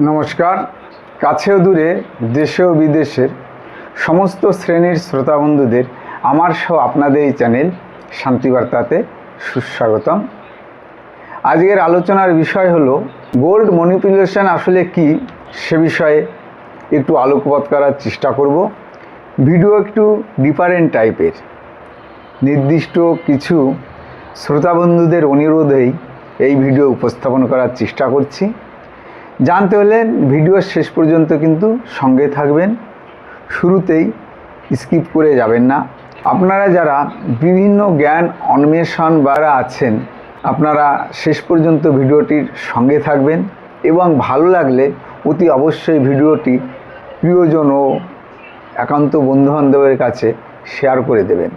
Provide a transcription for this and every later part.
নমস্কার। কাছেও দূরে দেশে ও বিদেশের সমস্ত শ্রেণীর শ্রোতা বন্ধুদের আমার সহ আপনাদের এই চ্যানেল শান্তিবার্তাতে সুস্বাগতম। আজকের আলোচনার বিষয় হলো গোল্ড ম্যানিপুলেশন আসলে কি, সে বিষয়ে একটু আলোকপাত করার চেষ্টা করব। ভিডিও একটু ডিফারেন্ট টাইপের, নির্দিষ্ট কিছু শ্রোতা বন্ধুদের অনুরোধেই এই ভিডিও উপস্থাপন করার চেষ্টা করছি। জানতে হলে ভিডিওর শেষ পর্যন্ত কিন্তু সঙ্গে থাকবেন, শুরুতেই স্কিপ করে যাবেন না। আপনারা যারা বিভিন্ন জ্ঞান অন্বেষণ বারা আছেন, আপনারা শেষ পর্যন্ত ভিডিওটির সঙ্গে থাকবেন এবং ভালো লাগলে অতি অবশ্যই ভিডিওটি প্রিয়জন ও একান্ত বন্ধুবান্ধবের কাছে শেয়ার করে দেবেন।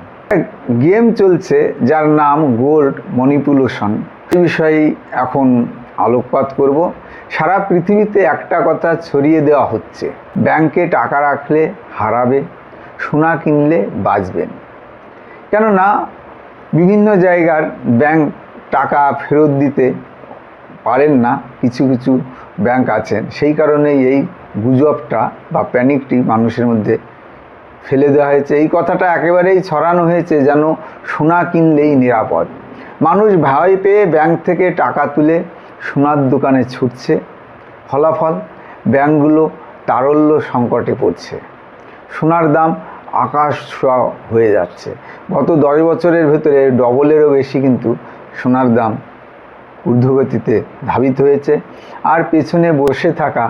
গেম চলছে যার নাম গোল্ড ম্যানিপুলেশন, এই বিষয়ে এখন আলোকপাত করব। সারা পৃথিবীতে একটা কথা ছড়িয়ে দেওয়া হচ্ছে, ব্যাংকে টাকা রাখলে হারাবে, সোনা কিনলে বাঁচবেন। কেননা বিভিন্ন জায়গার ব্যাংক টাকা ফেরত দিতে পারেন না, কিছু কিছু ব্যাংক আছেন, সেই কারণেই এই গুজবটা বা প্যানিকটি মানুষের মধ্যে ফেলে দেওয়া হয়েছে। এই কথাটা একেবারেই ছড়ানো হয়েছে যেন সোনা কিনলেই নিরাপদ। মানুষ ভয় পেয়ে ব্যাংক থেকে টাকা তুলে সোনার দোকানে ছুটছে, ফলাফল ব্যাংকগুলো তারল্য সংকটে পড়ছে, সোনার দাম আকাশ ছোঁয়া হয়ে যাচ্ছে। গত 10 বছরের ভেতরে ডবলেরও বেশি কিন্তু সোনার দাম ঊর্ধ্বগতিতে ধাবিত হয়েছে। আর পেছনে বসে থাকা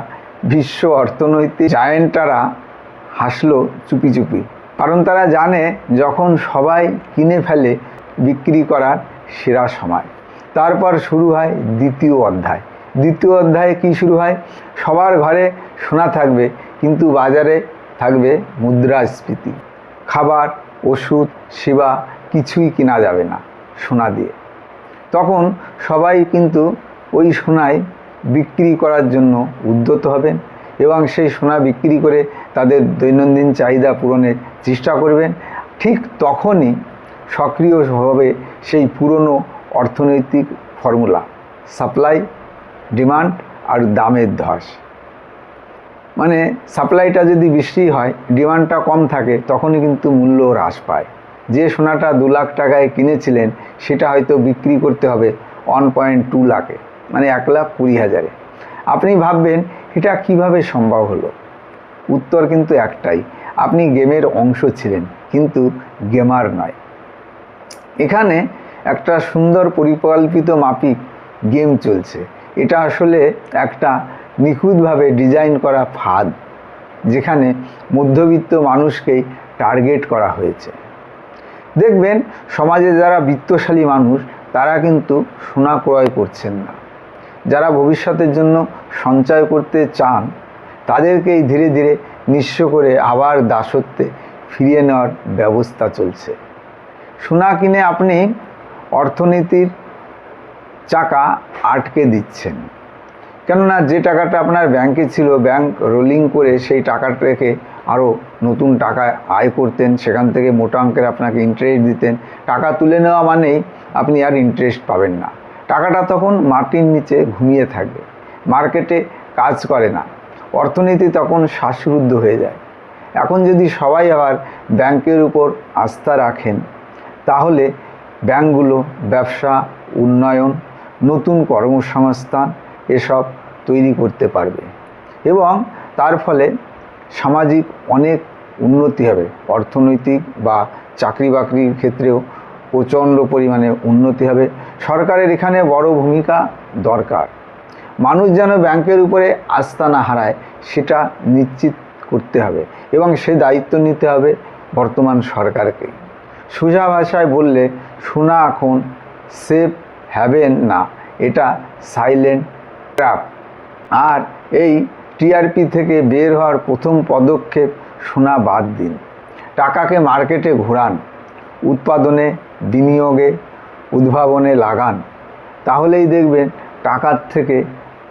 বিশ্ব অর্থনৈতিক জায়েন্টরা হাসলো চুপি চুপি, কারণ তারা জানে যখন সবাই কিনে ফেলে বিক্রি করার সেরা সময়। তারপর শুরু হয় দ্বিতীয় অধ্যায়। দ্বিতীয় অধ্যায়ে কি শুরু হয়? সবার ঘরে সোনা থাকবে, কিন্তু বাজারে থাকবে মুদ্রাস্ফীতি। খাবার, ওষুধ, সেবা কিছুই কেনা যাবে না সোনা দিয়ে। তখন সবাই কিন্তু ওই সোনায় বিক্রি করার জন্য উদ্যত হবেন এবং সেই সোনা বিক্রি করে তাদের দৈনন্দিন চাহিদা পূরণের চেষ্টা করবেন। ঠিক তখনই সক্রিয় হবে সেই পুরনো অর্থনৈতিক ফর্মুলা, সাপ্লাই, ডিমান্ড আর দামের ধস। মানে সাপ্লাইটা যদি বেশি হয়, ডিমান্ডটা কম থাকে, তখনই কিন্তু মূল্য হ্রাস পায়। যে সোনাটা 2 লাখ টাকায় কিনেছিলেন সেটা হয়তো বিক্রি করতে হবে 1.2 লাখে, মানে 1,20,000। আপনি ভাববেন এটা কিভাবে সম্ভব হলো? উত্তর কিন্তু একটাই, আপনি গেমের অংশ ছিলেন কিন্তু গেমার নয়। এখানে একটা সুন্দর পরিকল্পিত মাফিক গেম চলছে। এটা আসলে একটা নিখুঁতভাবে ডিজাইন করা ফাঁদ, যেখানে মধ্যবিত্ত মানুষকেই টার্গেট করা হয়েছে। দেখবেন সমাজে যারা বিত্তশালী মানুষ তারা কিন্তু সোনা ক্রয় করছেন না। যারা ভবিষ্যতের জন্য সঞ্চয় করতে চান তাদেরকেই ধীরে ধীরে নিঃস্ব করে আবার দাসত্বে ফিরিয়ে নেওয়ার ব্যবস্থা চলছে। সোনা কিনে আপনি অর্থনীতির চাকা আটকে দিচ্ছেন। কেননা যে টাকাটা আপনার ব্যাংকে ছিল, ব্যাংক রোলিং করে সেই টাকাটা রেখে আরও নতুন টাকা আয় করতেন, সেখান থেকে মোটা অঙ্কের আপনাকে ইন্টারেস্ট দিতেন। টাকা তুলে নেওয়া মানেই আপনি আর ইন্টারেস্ট পাবেন না, টাকাটা তখন মাটির নিচে ঘুমিয়ে থাকবে, মার্কেটে কাজ করে না, অর্থনীতি তখন শ্বাসরুদ্ধ হয়ে যায়। এখন যদি সবাই আবার ব্যাংকের উপর আস্থা রাখেন, তাহলে ব্যাংকগুলো ব্যবসা, উন্নয়ন, নতুন কর্মসংস্থান এসব তৈরি করতে পারবে এবং তার ফলে সামাজিক অনেক উন্নতি হবে। অর্থনৈতিক বা চাকরি বাকরির ক্ষেত্রেও প্রচণ্ড পরিমাণে উন্নতি হবে। সরকারের এখানে বড় ভূমিকা দরকার। মানুষ যেন ব্যাংকের উপরে আস্থা না হারায় সেটা নিশ্চিত করতে হবে এবং সে দায়িত্ব নিতে হবে বর্তমান সরকারকে। সোজা ভাষায় বললে সোনা এখন সেফ হ্যাভেন না, এটা সাইলেন্ট ট্র্যাপ। আর এই টিআরপি থেকে বের হওয়ার প্রথম পদক্ষেপ সোনা বাদ দিন, টাকাকে মার্কেটে ঘোরান, উৎপাদনে, বিনিয়োগে, উদ্ভাবনে লাগান। তাহলেই দেখবেন টাকার থেকে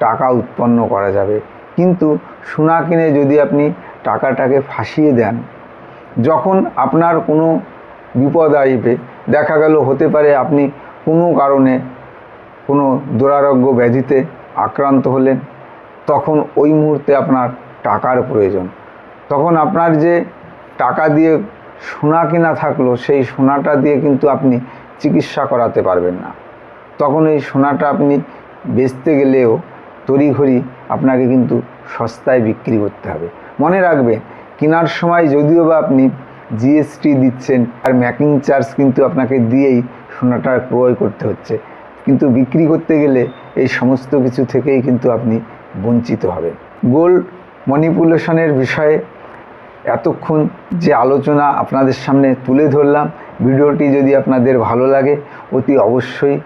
টাকা উৎপন্ন করা যাবে। কিন্তু সোনা কিনে যদি আপনি টাকাটাকে ফাঁসিয়ে দেন, যখন আপনার কোনো বিপদ আসবে, দেখা গেল হতে পারে আপনি কোনো কারণে কোনো দুরারোগ্য ব্যাধিতে আক্রান্ত হলেন, তখন ওই মুহূর্তে আপনার টাকার প্রয়োজন। তখন আপনার যে টাকা দিয়ে সোনা কেনা থাকলো, সেই সোনাটা দিয়ে কিন্তু আপনি চিকিৎসা করাতে পারবেন না। তখন এই সোনাটা আপনি বেচতে গেলেও তড়িঘড়ি আপনাকে কিন্তু সস্তায় বিক্রি করতে হবে। মনে রাখবেন, কেনার সময় যদিও বা আপনি জিএসটি দিচ্ছেন আর মেকিং চার্জ কিন্তু আপনাকে দিয়েই সোনাটা ক্রয় করতে হচ্ছে, কিন্তু বিক্রি করতে গেলে এই সমস্ত কিছু থেকেই কিন্তু আপনি বঞ্চিত হবেন। গোল্ড ম্যানিপুলেশনের বিষয়ে এতক্ষণ যে আলোচনা আপনাদের সামনে তুলে ধরলাম, ভিডিওটি যদি আপনাদের ভালো লাগে অতি অবশ্যই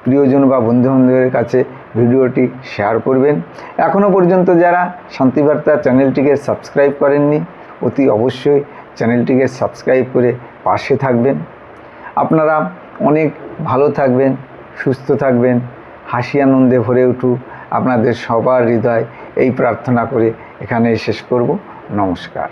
প্রিয়জন বা বন্ধুবান্ধবের কাছে ভিডিওটি শেয়ার করবেন। এখনও পর্যন্ত যারা শান্তিবার্তা চ্যানেলটিকে সাবস্ক্রাইব করেননি, অতি অবশ্যই চ্যানেলটিকে সাবস্ক্রাইব করে পাশে থাকবেন। আপনারা অনেক ভালো থাকবেন, সুস্থ থাকবেন, হাসি আনন্দে ভরে উঠুক আপনাদের সবার হৃদয়, এই প্রার্থনা করে এখানে শেষ করব। নমস্কার।